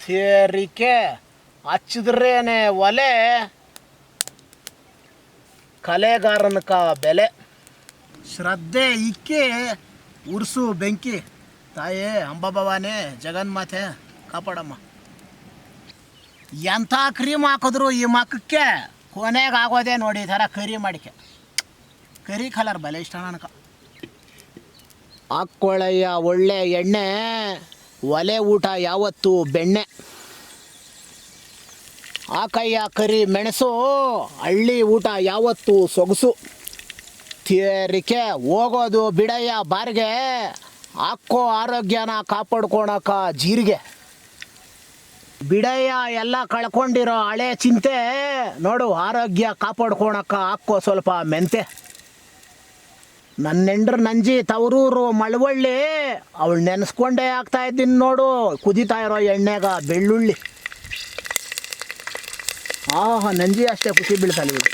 ಸೇರಿಕೆ ಹಚ್ಚಿದ್ರೇನೆ ಒಲೆ, ಕಲೆಗಾರನಕ ಬೆಲೆ. ಶ್ರದ್ಧೆ ಇಕ್ಕಿ ಉರ್ಸು ಬೆಂಕಿ. ತಾಯೇ ಅಂಬಾಭವಾನಿ ಜಗನ್ಮಾತೆ ಕಾಪಾಡಮ್ಮ. ಎಂಥ ಕ್ರೀಮ್ ಹಾಕಿದ್ರು ಈ ಮಕ್ಕಕ್ಕೆ ಕೊನೆಗೆ ಆಗೋದೇ ನೋಡಿ ಈ ಥರ ಕರಿ ಮಾಡಿಕೆ. ಕರಿ ಕಲರ್ ಬಲೆ ಇಷ್ಟ ನನಗೆ. ಹಾಕ್ಕೊಳ್ಳಯ್ಯ ಒಳ್ಳೆ ಎಣ್ಣೆ, ಒಲೆ ಊಟ ಯಾವತ್ತು ಬೆಣ್ಣೆ. ಹಾಕಯ್ಯ ಕರಿ ಮೆಣಸು, ಹಳ್ಳಿ ಊಟ ಯಾವತ್ತು ಸೊಗಸು. ತೇರಿಕೆ ಹೋಗೋದು ಬಿಡಯ್ಯ ಬಾರಿಗೆ, ಹಾಕೋ ಆರೋಗ್ಯನ ಕಾಪಾಡ್ಕೊಳಕ ಜೀರಿಗೆ. ಬಿಡಯ್ಯ ಎಲ್ಲ ಕಳ್ಕೊಂಡಿರೋ ಹಳೆ ಚಿಂತೆ, ನೋಡು ಆರೋಗ್ಯ ಕಾಪಾಡ್ಕೊಳಕ ಹಾಕೋ ಸ್ವಲ್ಪ ಮೆಂತೆ. ನನ್ನ ಹೆಂಡ್ರು ನಂಜಿ ತವರೂರು ಮಳವಳ್ಳಿ, ಅವಳು ನೆನೆಸ್ಕೊಂಡೇ ಆಗ್ತಾ ಇದ್ದೀನಿ ನೋಡು ಕುದೀತಾ ಇರೋ ಎಣ್ಣೆಗ ಬೆಳ್ಳುಳ್ಳಿ. ನಂಜಿ ಅಷ್ಟೇ ಖುಷಿ ಬೀಳ್ತಲ್ಲ ಇವು.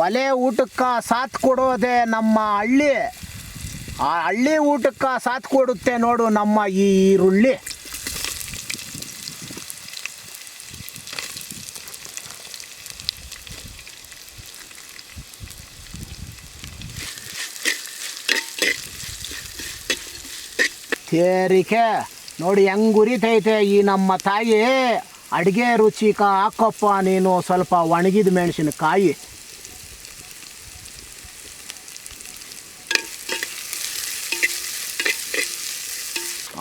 ಒಲೆ ಊಟಕ್ಕೆ ಸಾಥ್ ಕೊಡೋದೆ ನಮ್ಮ ಹಳ್ಳಿ, ಆ ಹಳ್ಳಿ ಊಟಕ್ಕೆ ಸಾಥ್ ಕೊಡುತ್ತೆ ನೋಡು ನಮ್ಮ ಈ ಈರುಳ್ಳಿ. ತೇರಿಕೆ ನೋಡಿ ಹೆಂಗೆ ಉರಿತೈತೆ ಈ ನಮ್ಮ ತಾಯಿ. ಅಡುಗೆ ರುಚಿಕ ಹಾಕಪ್ಪ ನೀನು ಸ್ವಲ್ಪ ಒಣಗಿದ ಮೆಣಸಿನಕಾಯಿ.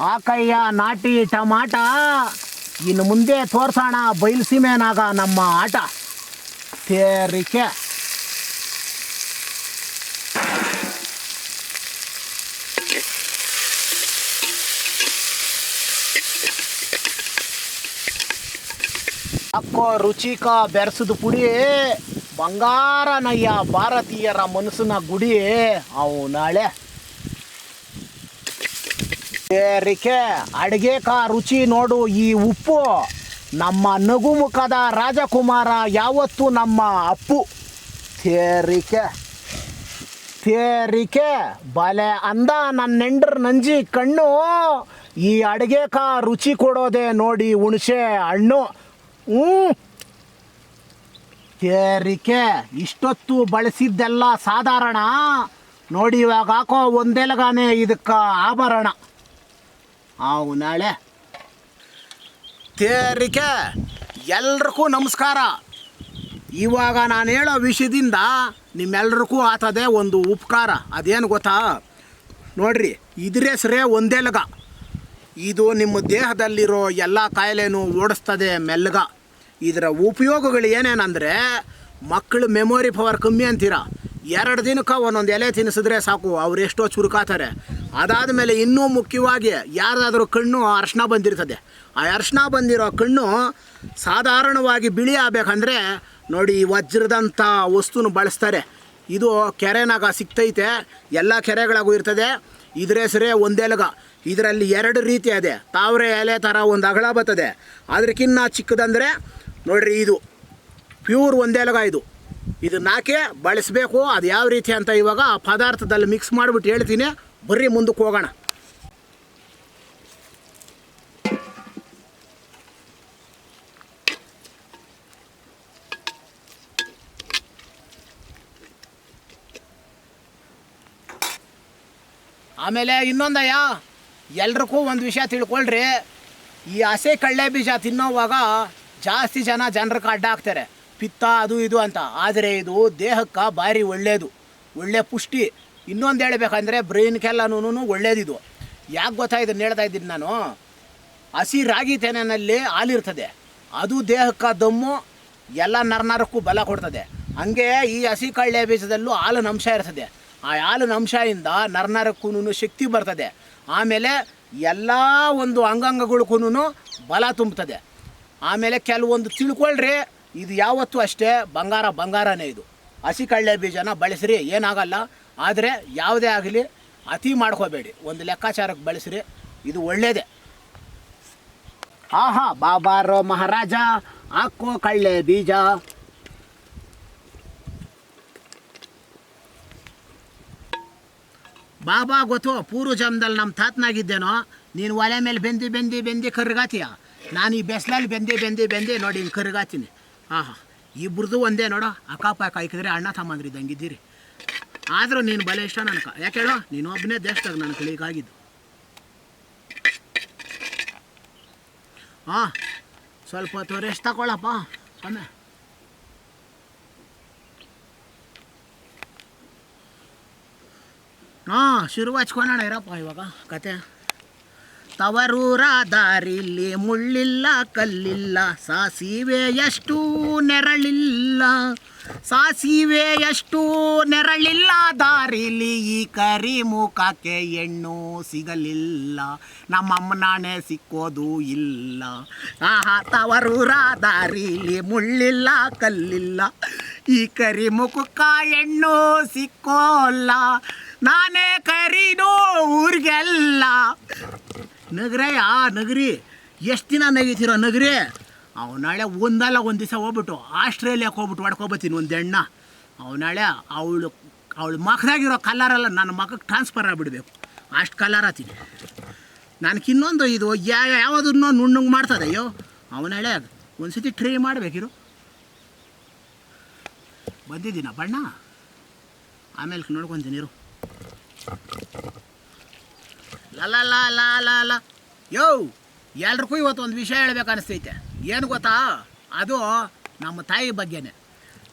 ಹಾಕಯ್ಯ ನಾಟಿ ಟಮಾಟ, ಇನ್ನು ಮುಂದೆ ತೋರ್ಸೋಣ ಬಯಲುಸೀಮೆನಾಗ ನಮ್ಮ ಆಟ. ತೇರಿಕೆ ಹಾಕೋ ರುಚಿಕ ಬೆರೆಸದ ಪುಡಿ, ಬಂಗಾರನಯ್ಯ ಭಾರತೀಯರ ಮನಸ್ಸಿನ ಗುಡಿ ಅವು ನಾಳೆ. ತೇರಿಕೆ ಅಡುಗೆಕ ರುಚಿ ನೋಡು ಈ ಉಪ್ಪು, ನಮ್ಮ ನಗುಮುಖದ ರಾಜಕುಮಾರ ಯಾವತ್ತು ನಮ್ಮ ಅಪ್ಪು. ತೇರಿಕೆ ತೇರಿಕೆ ಬಲೆ ಅಂದ ನನ್ನ ಹೆಂಡ್ರ ನಂಜಿ ಕಣ್ಣು, ಈ ಅಡುಗೆಕ ರುಚಿ ಕೊಡೋದೆ ನೋಡಿ ಹುಣಸೆ ಹಣ್ಣು. ತೇರಿಕೆ ಇಷ್ಟೊತ್ತು ಬಳಸಿದ್ದೆಲ್ಲ ಸಾಧಾರಣ, ನೋಡಿ ಇವಾಗ ಹಾಕೋ ಒಂದೆಲಗಾನೆ ಇದಕ್ಕೆ ಆಭರಣ ಅವು ನಾಳೆ. ತೇರಿಕೆ ಎಲ್ರಿಗೂ ನಮಸ್ಕಾರ. ಇವಾಗ ನಾನು ಹೇಳೋ ವಿಷಯದಿಂದ ನಿಮ್ಮೆಲ್ರಿಗೂ ಆತದೆ ಒಂದು ಉಪಕಾರ. ಅದೇನು ಗೊತ್ತಾ ನೋಡ್ರಿ, ಇದ್ರ ಹೆಸರೇ ಒಂದೆಲಗ. ಇದು ನಿಮ್ಮ ದೇಹದಲ್ಲಿರೋ ಎಲ್ಲ ಕಾಯಿಲೆನೂ ಓಡಿಸ್ತದೆ ಮೆಲ್ಲಗ. ಇದರ ಉಪಯೋಗಗಳು ಏನೇನಂದರೆ, ಮಕ್ಕಳು ಮೆಮೊರಿ ಪವರ್ ಕಮ್ಮಿ ಅಂತೀರ, 2 ದಿನಕ್ಕೆ ಒಂದೊಂದು ಎಲೆ ತಿನ್ನಿಸಿದ್ರೆ ಸಾಕು ಅವ್ರು ಎಷ್ಟೋ ಚುರುಕಾತಾರೆ. ಅದಾದಮೇಲೆ ಇನ್ನೂ ಮುಖ್ಯವಾಗಿ ಯಾರ್ದಾದ್ರೂ ಕಣ್ಣು ಅರ್ಶಿನ ಬಂದಿರ್ತದೆ, ಆ ಅರ್ಶಿನ ಬಂದಿರೋ ಕಣ್ಣು ಸಾಧಾರಣವಾಗಿ ಬಿಳಿ ಆಗಬೇಕಂದ್ರೆ ನೋಡಿ ಈ ವಜ್ರದಂಥ ವಸ್ತುನ ಬಳಸ್ತಾರೆ. ಇದು ಕೆರೆನಾಗ ಸಿಗ್ತೈತೆ, ಎಲ್ಲ ಕೆರೆಗಳಾಗೂ ಇರ್ತದೆ. ಇದ್ರ ಹೆಸರೇ ಒಂದೆಲಗ. ಇದರಲ್ಲಿ 2 ರೀತಿ ಇದೆ. ತಾವರೆ ಎಲೆ ಥರ ಒಂದು ಅಗಲ ಬರ್ತದೆ, ಅದಕ್ಕಿನ್ನ ಚಿಕ್ಕದಂದರೆ ನೋಡ್ರಿ ಇದು ಪ್ಯೂರ್ ಒಂದೆಲಗ. ಇದನ್ನ ಹಾಕಿ ಬಳಸಬೇಕು. ಅದು ಯಾವ ರೀತಿ ಅಂತ ಇವಾಗ ಆ ಪದಾರ್ಥದಲ್ಲಿ ಮಿಕ್ಸ್ ಮಾಡಿಬಿಟ್ಟು ಹೇಳ್ತೀನಿ, ಬರ್ರಿ ಮುಂದಕ್ಕೆ ಹೋಗೋಣ. ಆಮೇಲೆ ಇನ್ನೊಂದಯ್ಯ, ಎಲ್ರಿಗೂ ಒಂದು ವಿಷಯ ತಿಳ್ಕೊಳ್ರಿ, ಈ ಹಸೆ ಕಡಲೆ ಬೀಜ ತಿನ್ನೋವಾಗ ಜಾಸ್ತಿ ಜನರಿಗೆ ಅಡ್ಡ ಹಾಕ್ತಾರೆ, ಪಿತ್ತ ಅದು ಇದು ಅಂತ. ಆದರೆ ಇದು ದೇಹಕ್ಕೆ ಭಾರಿ ಒಳ್ಳೆಯದು, ಒಳ್ಳೆ ಪುಷ್ಟಿ. ಇನ್ನೊಂದು ಹೇಳ್ಬೇಕಂದ್ರೆ ಬ್ರೈನ್ಗೆಲ್ಲನೂ ಒಳ್ಳೇದಿದು. ಯಾಕೆ ಗೊತ್ತಾ ಇದನ್ನು ಹೇಳ್ತಾ ಇದ್ದೀನಿ ನಾನು, ಹಸಿ ರಾಗಿ ತೆನೆಯಲ್ಲಿ ಹಾಲಿರ್ತದೆ, ಅದು ದೇಹಕ್ಕೆ ದಮ್ಮು ಎಲ್ಲ ನರಕ್ಕೂ ಬಲ ಕೊಡ್ತದೆ. ಹಾಗೆ ಈ ಹಸಿ ಕಡಲೆ ಬೀಜದಲ್ಲೂ ಹಾಲಿನ ಅಂಶ ಇರ್ತದೆ. ಆ ಹಾಲಿನ ಅಂಶದಿಂದ ನರಕ್ಕೂ ಶಕ್ತಿ ಬರ್ತದೆ. ಆಮೇಲೆ ಎಲ್ಲ ಒಂದು ಅಂಗಾಂಗಗಳಿಗೂ ಬಲ ತುಂಬುತ್ತದೆ. ಆಮೇಲೆ ಕೆಲವೊಂದು ತಿಳ್ಕೊಳ್ರಿ, ಇದು ಯಾವತ್ತೂ ಅಷ್ಟೇ ಬಂಗಾರನೇ ಇದು. ಹಸಿ ಕಡಲೆ ಬೀಜನ ಬಳಸ್ರಿ, ಏನಾಗಲ್ಲ. ಆದರೆ ಯಾವುದೇ ಆಗಲಿ ಅತಿ ಮಾಡ್ಕೋಬೇಡಿ, ಒಂದು ಲೆಕ್ಕಾಚಾರಕ್ಕೆ ಬಳಸ್ರಿ, ಇದು ಒಳ್ಳೆಯದೇ. ಬಾಬಾರೋ ಮಹಾರಾಜ ಹಾಕೋ ಕಡಲೆ ಬೀಜ. ಬಾಬಾ ಗೊತ್ತು ಪೂರ್ವ ಜನ್ಮದಲ್ಲಿ ನಮ್ಮ ತಾತನಾಗಿದ್ದೇನೋ. ನೀನು ಒಲೆ ಮೇಲೆ ಬೆಂದಿ ಕರ್ಗಾತೀಯ, ನಾನು ಈ ಬೆಸ್ಲಲ್ಲಿ ಬೆಂದಿ ನೋಡಿ ಹಿಂಗೆ ಕರ್ಗಾತೀನಿ. ಹಾಂ ಇಬ್ರದ್ದು ಒಂದೇ ನೋಡೋ, ಅಕ್ಕಪಕ್ಕ ಹಾಕಿದ್ರೆ ಅಣ್ಣ ತಮ್ಮಂದ್ರಿದ್ದಂಗಿದ್ದೀರಿ. ಆದರೂ ನೀನು ಬಲೆ ಇಷ್ಟ ನನಗೆ. ಯಾಕೆ ಹೇಳೋ, ನೀನು ಒಬ್ಬನೇ ದೇಶದಾಗ ನನ್ನ ಕಲಿಗಾಗಿದ್ದು. ಹಾಂ ಸ್ವಲ್ಪ ಹೊತ್ತು ರೆಸ್ಟ್ ತಗೊಳಪ್ಪ. ಆಮೇಲೆ ಹಾಂ ಶುರು ಹಚ್ಕೊಳೋಣ ಇರಪ್ಪ ಇವಾಗ ಕತೆ. ತವರೂರ ದಾರಿಲಿ ಮುಳ್ಳಿಲ್ಲ ಕಲ್ಲಿಲ್ಲ, ಸಾಸಿವೆ ಎಷ್ಟು ನೆರಳಿಲ್ಲ, ಸಾಸಿವೆ ಎಷ್ಟು ನೆರಳಿಲ್ಲ, ದಾರಿಲಿ ಈ ಕರಿ ಮುಖಕ್ಕೆ ಹೆಣ್ಣು ಸಿಗಲಿಲ್ಲ, ನಮ್ಮಮ್ಮನಾಣೆ ಸಿಕ್ಕೋದು ಇಲ್ಲ. ಆಹಾ ತವರೂರ ದಾರಿಲಿ ಮುಳ್ಳಿಲ್ಲ ಕಲ್ಲಿಲ್ಲ, ಈ ಕರಿ ಮುಖಕ್ಕ ಹೆಣ್ಣು ಸಿಕ್ಕೋಲ್ಲ, ನಾನೇ ಕರೀನು ಊರಿಗೆಲ್ಲ. ನಗರಯ್ಯ ನಗರಿ, ಎಷ್ಟು ದಿನ ನಗಿತೀರೋ ನಗರಿ. ನಾಳೆ ಒಂದಲ್ಲ ಒಂದು ದಿವಸ ಹೋಗ್ಬಿಟ್ಟು ಆಸ್ಟ್ರೇಲಿಯಾಕ್ಕೆ ಹೋಗ್ಬಿಟ್ಟು ಹೊಡ್ಕೊಬತ್ತೀನಿ ಒಂದು ಎಣ್ಣ. ನಾಳೆ ಅವಳು ಮಕ್ಕದಾಗಿರೋ ಕಲರೆಲ್ಲ ನನ್ನ ಮಕ್ಕಕ್ಕೆ ಟ್ರಾನ್ಸ್ಫರ್ ಆಗಿಬಿಡ್ಬೇಕು, ಅಷ್ಟು ಕಲರ್ ಆತೀನಿ. ನನಗೆ ಇನ್ನೊಂದು ಇದು ಯಾವುದನ್ನೋ ನುಣ್ಣಂಗೆ ಮಾಡ್ತದೆ. ಅಯ್ಯೋ ನಾಳೆ ಒಂದು ಸತಿ ಟ್ರೈ ಮಾಡಬೇಕಿರು. ಬಂದಿದ್ದೀನ ಬಣ್ಣ, ಆಮೇಲೆ ನೋಡ್ಕೊತೀನಿ ಇರು. ಲ ಯೋ ಎಲ್ರಿಗೂ ಇವತ್ತು ಒಂದು ವಿಷಯ ಹೇಳ್ಬೇಕು ಅನಿಸ್ತೈತೆ. ಏನು ಗೊತ್ತಾ, ಅದು ನಮ್ಮ ತಾಯಿ ಬಗ್ಗೆನೇ.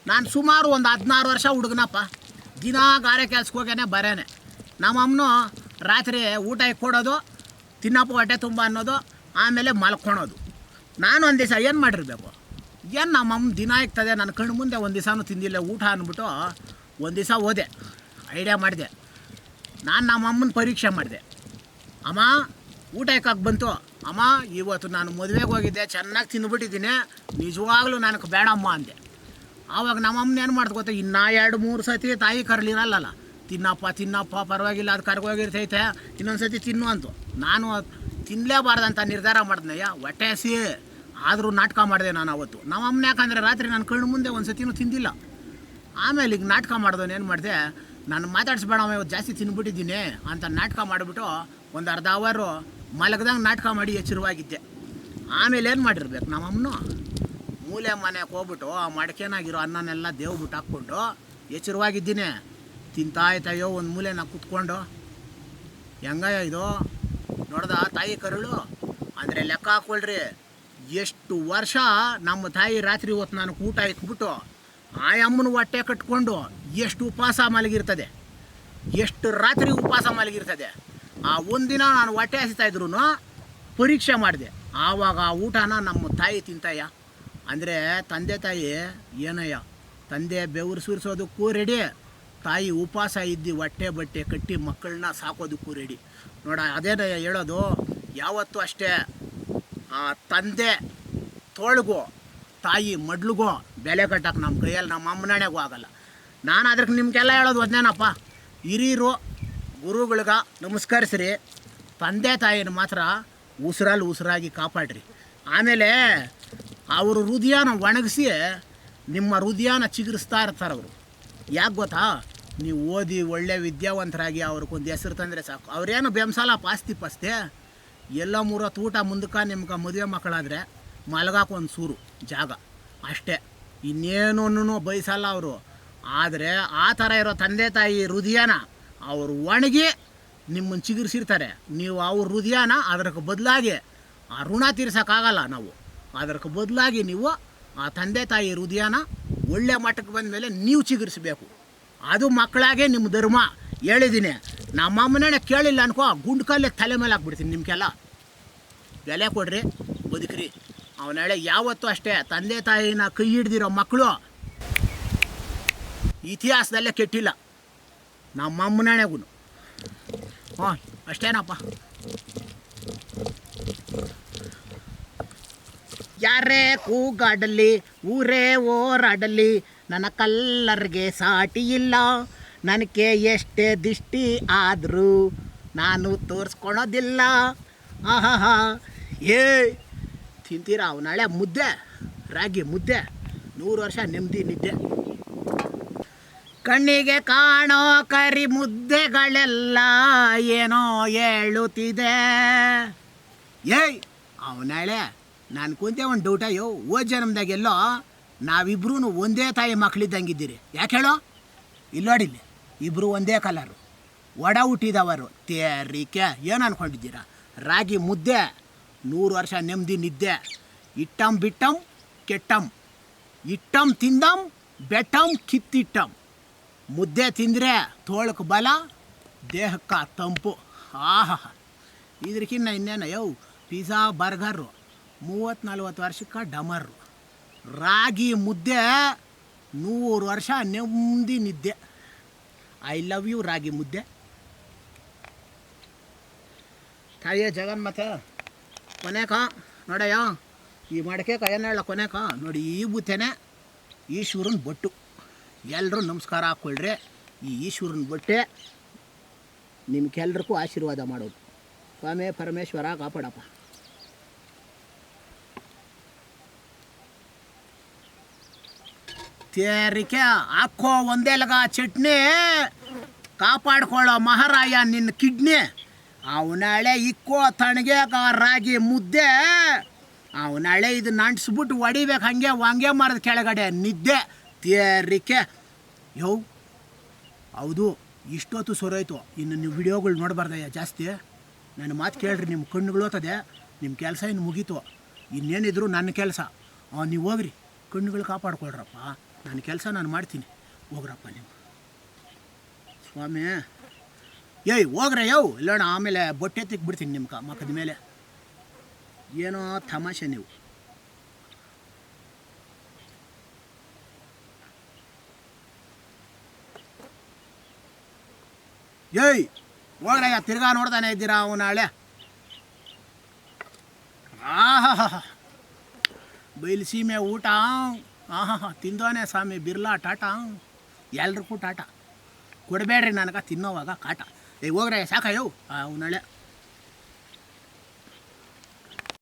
ನಾನು ಸುಮಾರು ಒಂದು 16 ವರ್ಷ ಹುಡುಗನಪ್ಪ. ದಿನ ಗಾರೆ ಕೆಲ್ಸಕ್ಕೆ ಹೋಗ್ಯಾನೆ ಬರೇನೆ. ನಮ್ಮಮ್ಮನು ರಾತ್ರಿ ಊಟ ಕೊಡೋದು, ತಿನ್ನಪ್ಪ ಹೊಟ್ಟೆ ತುಂಬ ಅನ್ನೋದು, ಆಮೇಲೆ ಮಲ್ಕೊಳೋದು. ನಾನು ಒಂದು ದಿವಸ ಏನು ಮಾಡಿರಬೇಕು, ಏನು ನಮ್ಮಮ್ಮ ದಿನ ಇರ್ತದೆ ನನ್ನ ಕಣ್ಣು ಮುಂದೆ ಒಂದು ದಿವಸನೂ ತಿಂದಿಲ್ಲ ಊಟ ಅಂದ್ಬಿಟ್ಟು ಒಂದು ದಿವಸ ಹೋದೆ, ಐಡಿಯಾ ಮಾಡಿದೆ. ನಾನು ನಮ್ಮಮ್ಮನ ಪರೀಕ್ಷೆ ಮಾಡಿದೆ. ಅಮ್ಮ ಊಟ ಯಾಕಾಗಿ ಬಂತು? ಅಮ್ಮ ಇವತ್ತು ನಾನು ಮದುವೆಗೆ ಹೋಗಿದ್ದೆ, ಚೆನ್ನಾಗಿ ತಿಂದುಬಿಟ್ಟಿದ್ದೀನಿ, ನಿಜವಾಗ್ಲೂ ನನಗೆ ಬೇಡಮ್ಮ ಅಂದೆ. ಆವಾಗ ನಮ್ಮಮ್ಮನ ಏನು ಮಾಡ್ದು ಗೊತ್ತಾ, ಇನ್ನೂ 2-3 ಸತಿ ತಾಯಿ ಕರಲಿರಲ್ಲ, ತಿನ್ನಪ್ಪ ಪರವಾಗಿಲ್ಲ, ಅದು ಕರ್ಗೋಗಿರ್ತೈತೆ, ಇನ್ನೊಂದು ಸತಿ ತಿನ್ನು ಅಂತು. ನಾನು ತಿನ್ನಲೇಬಾರ್ದಂತ ನಿರ್ಧಾರ ಮಾಡಿದ್ನಯ್ಯ, ಹೊಟ್ಟೆ ಹಸಿ ಆದರೂ ನಾಟಕ ಮಾಡಿದೆ ನಾನು ಅವತ್ತು. ನಮ್ಮಮ್ಮನ ಯಾಕಂದರೆ ರಾತ್ರಿ ನನ್ನ ಕಣ್ಣು ಮುಂದೆ ಒಂದು ಸತಿನೂ ತಿಂದಿಲ್ಲ. ಆಮೇಲೆ ಈಗ ನಾಟಕ ಮಾಡಿದವನು ಏನು ಮಾಡಿದೆ, ನಾನು ಮಾತಾಡಿಸ್ಬೇಡಮ್ಮ ಇವತ್ತು ಜಾಸ್ತಿ ತಿಂದ್ಬಿಟ್ಟಿದ್ದೀನಿ ಅಂತ ನಾಟಕ ಮಾಡಿಬಿಟ್ಟು ಒಂದು ಅರ್ಧ ಅವರು ಮಲಗ್ದಂಗೆ ನಾಟಕ ಮಾಡಿ ಎಚ್ಚರವಾಗಿದ್ದೆ. ಆಮೇಲೆ ಏನು ಮಾಡಿರ್ಬೇಕು, ನಮ್ಮಮ್ಮನು ಮೂಲೆ ಮನೆಗೆ ಹೋಗ್ಬಿಟ್ಟು ಆ ಮಡಕೆನಾಗಿರೋ ಅನ್ನನೆಲ್ಲ ದೇವ್ಬಿಟ್ಟು ಹಾಕ್ಕೊಂಡು ಎಚ್ಚರವಾಗಿದ್ದೀನಿ. ತಿಂತಾಯ್ತಾಯೋ ಒಂದು ಮೂಲೆನ ಕೂತ್ಕೊಂಡು. ಹೆಂಗಯ್ಯ ಇದು ನೋಡ್ದ ತಾಯಿ ಕರುಳು ಅಂದರೆ ಲೆಕ್ಕ ಹಾಕ್ಕೊಳ್ರಿ. ಎಷ್ಟು ವರ್ಷ ನಮ್ಮ ತಾಯಿ ರಾತ್ರಿ ಹೊತ್ತು ನನಗೆ ಊಟ ಇಟ್ಬಿಟ್ಟು ಆ ಅಮ್ಮನ ಹೊಟ್ಟೆ ಕಟ್ಕೊಂಡು ಎಷ್ಟು ಉಪವಾಸ ಮಲಗಿರ್ತದೆ, ಎಷ್ಟು ರಾತ್ರಿ ಉಪವಾಸ ಮಲಗಿರ್ತದೆ. ಆ ಒಂದಿನ ನಾನು ಹೊಟ್ಟೆ ಹಸಿತಾಯಿದ್ರು ಪರೀಕ್ಷೆ ಮಾಡಿದೆ. ಆವಾಗ ಆ ಊಟನ ನಮ್ಮ ತಾಯಿ ತಿಂತಾಯ. ಅಂದರೆ ತಂದೆ ತಾಯಿ ಏನಯ್ಯ, ತಂದೆ ಬೆವರು ಸುರಿಸೋದಕ್ಕೂ ರೆಡಿ, ತಾಯಿ ಉಪವಾಸ ಇದ್ದು ಹೊಟ್ಟೆ ಬಟ್ಟೆ ಕಟ್ಟಿ ಮಕ್ಕಳನ್ನ ಸಾಕೋದಕ್ಕೂ ರೆಡಿ. ನೋಡ ಅದೇನಯ್ಯ ಹೇಳೋದು, ಯಾವತ್ತೂ ಅಷ್ಟೇ ಆ ತಂದೆ ತೋಳ್ಗೋ ತಾಯಿ ಮಡ್ಲಿಗೋ ಬೆಲೆ ಕಟ್ಟಕ್ಕೆ ನಮ್ಮ ಕೈಯಲ್ಲಿ ನಮ್ಮ ಅಮ್ಮನಾಣೆಗೂ ಆಗಲ್ಲ. ನಾನು ಅದಕ್ಕೆ ನಿಮಗೆಲ್ಲ ಹೇಳೋದು ಒಂದೇನಪ್ಪ, ಹಿರಿಯರು ಗುರುಗಳಿಗೆ ನಮಸ್ಕರಿಸ್ರಿ, ತಂದೆ ತಾಯಿನ ಮಾತ್ರ ಉಸಿರಾಗಿ ಕಾಪಾಡ್ರಿ. ಆಮೇಲೆ ಅವರು ಹೃದಯನ ಒಣಗಿಸಿ ನಿಮ್ಮ ಹೃದಯನ ಚಿಗುರಿಸ್ತಾ ಇರ್ತಾರೆ ಅವರು. ಯಾಕೆ ಗೊತ್ತಾ, ನೀವು ಓದಿ ಒಳ್ಳೆ ವಿದ್ಯಾವಂತರಾಗಿ ಅವ್ರಿಗೊಂದು ಹೆಸರು ತಂದರೆ ಸಾಕು. ಅವ್ರೇನು ಬೆಂಬಸಲ್ಲ ಪಾಸ್ತಿ ಎಲ್ಲ 3 ಊಟ ಮುಂದಕ್ಕೆ ನಿಮ್ಗೆ ಮದುವೆ ಮಕ್ಕಳಾದರೆ ಮಲಗಾಕ ಒಂದು ಸೂರು ಜಾಗ ಅಷ್ಟೇ, ಇನ್ನೇನೂ ಬಯಸಲ್ಲ ಅವರು. ಆದರೆ ಆ ಥರ ಇರೋ ತಂದೆ ತಾಯಿ ಹೃದಯನ ಅವರು ಒಣಗಿ ನಿಮ್ಮನ್ನು ಚಿಗುರಿಸಿರ್ತಾರೆ. ನೀವು ಅವ್ರ ಹೃದಯನ ಅದಕ್ಕೆ ಬದಲಾಗಿ ಆ ಋಣ ತೀರ್ಸೋಕ್ಕಾಗಲ್ಲ ನಾವು. ಅದಕ್ಕೆ ಬದಲಾಗಿ ನೀವು ಆ ತಂದೆ ತಾಯಿ ಹೃದಯನ ಒಳ್ಳೆ ಮಟ್ಟಕ್ಕೆ ಬಂದ ಮೇಲೆ ನೀವು ಚಿಗುರಿಸಬೇಕು. ಅದು ಮಕ್ಕಳಾಗೆ ನಿಮ್ಮ ಧರ್ಮ. ಹೇಳಿದ್ದೀನಿ, ನಮ್ಮಮ್ಮನೇ ಕೇಳಿಲ್ಲ ಅನ್ಕೋ, ಗುಂಡ್ಕಲ್ಲೇ ತಲೆ ಮೇಲೆ ಹಾಕ್ಬಿಡ್ತೀನಿ. ನಿಮ್ಗೆಲ್ಲ ಬೆಲೆ ಕೊಡ್ರಿ, ಬದುಕ್ರಿ. ಅವನಾಳೆ ಯಾವತ್ತೂ ಅಷ್ಟೇ ತಂದೆ ತಾಯಿನ ಕೈ ಹಿಡ್ದಿರೋ ಮಕ್ಕಳು ಇತಿಹಾಸದಲ್ಲೇ ಕೆಟ್ಟಿಲ್ಲ, ನಮ್ಮಮ್ಮನಾಣೆಗೂ. ಅಷ್ಟೇನಪ್ಪ. ಯಾರೇ ಕೂಗಾಡಲಿ ಊರೇ ಓರಾಡಲಿ, ನನ್ನ ಕಲ್ಲರ್ಗೆ ಸಾಟಿ ಇಲ್ಲ, ನನಗೆ ಎಷ್ಟೇ ದಿಷ್ಟಿ ಆದರೂ ನಾನು ತೋರಿಸ್ಕೊಳೋದಿಲ್ಲ. ಆಹಾ ಏ ತಿಂತೀರಾ ಅವನಾಳೆ ಮುದ್ದೆ, ರಾಗಿ ಮುದ್ದೆ, 100 ವರ್ಷ ನೆಮ್ಮದಿ ನಿದ್ದೆ. ಕಣ್ಣಿಗೆ ಕಾಣೋ ಕರಿ ಮುದ್ದೆಗಳೆಲ್ಲ ಏನೋ ಹೇಳುತ್ತಿದೆ. ಏಯ್ ಅವನಾಳೆ ನಾನು ಕುಂತೆ ಒಂದು ಡೌಟ ಓದ್ ಜನ್ಮದಾಗೆಲ್ಲೋ ನಾವಿಬ್ರೂ ಒಂದೇ ತಾಯಿ ಮಕ್ಕಳಿದ್ದಂಗಿದ್ದೀರಿ. ಯಾಕೆ ಹೇಳೋ? ಇಲ್ಲಿ ನೋಡಿಲ್ಲಿ ಇಬ್ಬರು ಒಂದೇ ಕಲರು, ಒಡ ಹುಟ್ಟಿದವರು. ತೇರಿಕೆ ಏನು ಅಂದ್ಕೊಂಡಿದ್ದೀರಾ? ರಾಗಿ ಮುದ್ದೆ 100 ವರ್ಷ ನೆಮ್ಮದಿ ನಿದ್ದೆ. ಇಟ್ಟಂ ಬಿಟ್ಟಂ ಕೆಟ್ಟಂ, ಇಟ್ಟಂ ತಿಂದಂ ಬೆಟ್ಟಂ ಕಿತ್ತಿಟ್ಟಂ. ಮುದ್ದೆ ತಿಂದರೆ ತೋಳಕ್ಕೆ ಬಲ, ದೇಹಕ್ಕೆ ತಂಪು. ಆಹಾ, ಇದಕ್ಕಿನ್ನ ಇನ್ನೇನು ಪಿಜ್ಜಾ ಬರ್ಗರು 30-40 ವರ್ಷಕ್ಕೆ ಡಮರು. ರಾಗಿ ಮುದ್ದೆ 100 ವರ್ಷ ನೆಮ್ಮದಿ ನಿದ್ದೆ. ಐ ಲವ್ ಯು ರಾಗಿ ಮುದ್ದೆ. ತಾಯಿಯ ಜಗನ್ಮಾತೆ ಕೊನೆಕ ನೋಡಯ್ಯ, ಈ ಮಡಕೆ ಏನು ಹೇಳ ಕೊನೆಕ ನೋಡಿ, ಈ ಬುತ್ತೇನೆ ಈಶ್ವರನ ಬೊಟ್ಟು. ಎಲ್ಲರೂ ನಮಸ್ಕಾರ ಹಾಕ್ಕೊಳ್ರಿ. ಈ ಈಶ್ವರನ ಬೊಟ್ಟೆ ನಿಮ್ಗೆಲ್ರಿಗೂ ಆಶೀರ್ವಾದ ಮಾಡೋದು. ಸ್ವಾಮಿ ಪರಮೇಶ್ವರ ಕಾಪಾಡಪ್ಪ. ತೇರಿಕೆ ಹಾಕೋ ಒಂದೇ ಲಗ ಚಟ್ನಿ, ಕಾಪಾಡ್ಕೊಳ್ಳೋ ಮಹಾರಾಯ ನಿನ್ನ ಕಿಡ್ನಿ. ಅವನಾಳೆ ಇಕ್ಕೋ ತಣ್ಣಗೆ ರಾಗಿ ಮುದ್ದೆ. ಅವನಾಳೆ ಇದನ್ನ ಅಂಟಿಸ್ಬಿಟ್ಟು ಹೊಡಿಬೇಕು ಹಂಗೆ ವಾಂಗೆ ಮರದ ಕೆಳಗಡೆ ನಿದ್ದೆ. ತೇರಿಕೆ ಹೌದು, ಇಷ್ಟೊತ್ತು ಸೊರೋಯ್ತು. ಇನ್ನು ನೀವು ವಿಡಿಯೋಗಳು ನೋಡಬಾರ್ದಯ್ಯ ಜಾಸ್ತಿ. ನನ್ನ ಮಾತು ಕೇಳ್ರಿ, ನಿಮ್ಮ ಕಣ್ಣುಗಳು ಓದ್ತದೆ. ನಿಮ್ಮ ಕೆಲಸ ಇನ್ನು ಮುಗೀತು. ಇನ್ನೇನಿದ್ರು ನನ್ನ ಕೆಲಸ. ನೀವು ಹೋಗ್ರಿ, ಕಣ್ಣುಗಳು ಕಾಪಾಡ್ಕೊಳ್ರಪ್ಪ. ನನ್ನ ಕೆಲಸ ನಾನು ಮಾಡ್ತೀನಿ, ಹೋಗ್ರಪ್ಪ ನೀವು. ಸ್ವಾಮಿ ಹೋಗ್ರೆ ಇಲ್ಲೋಣ. ಆಮೇಲೆ ಬೊಟ್ಟೆ ತಿಕ್ಬಿಡ್ತೀನಿ ನಿಮ್ಮ ಮಕ್ಕದ ಮೇಲೆ. ಏನೋ ತಮಾಷೆ ನೀವು. ಹೋಗ್ರಯ್ಯ, ತಿರ್ಗಾ ನೋಡ್ತಾನೆ ಇದ್ದೀರಾ ಅವನಾಳೆ. ಬಯಲುಸೀಮೆ ಊಟ. ತಿಂದೋನೆ ಸ್ವಾಮಿ ಬಿರ್ಲಾ ಟಾಟಾ. ಎಲ್ರಿಗೂ ಟಾಟಾ ಕೊಡಬೇಡ್ರಿ ನನಗೆ ತಿನ್ನೋವಾಗ ಕಾಟ. ಹೋಗ್ರಯ್ಯ ಸಾಕ ಅವನಾಳೆ.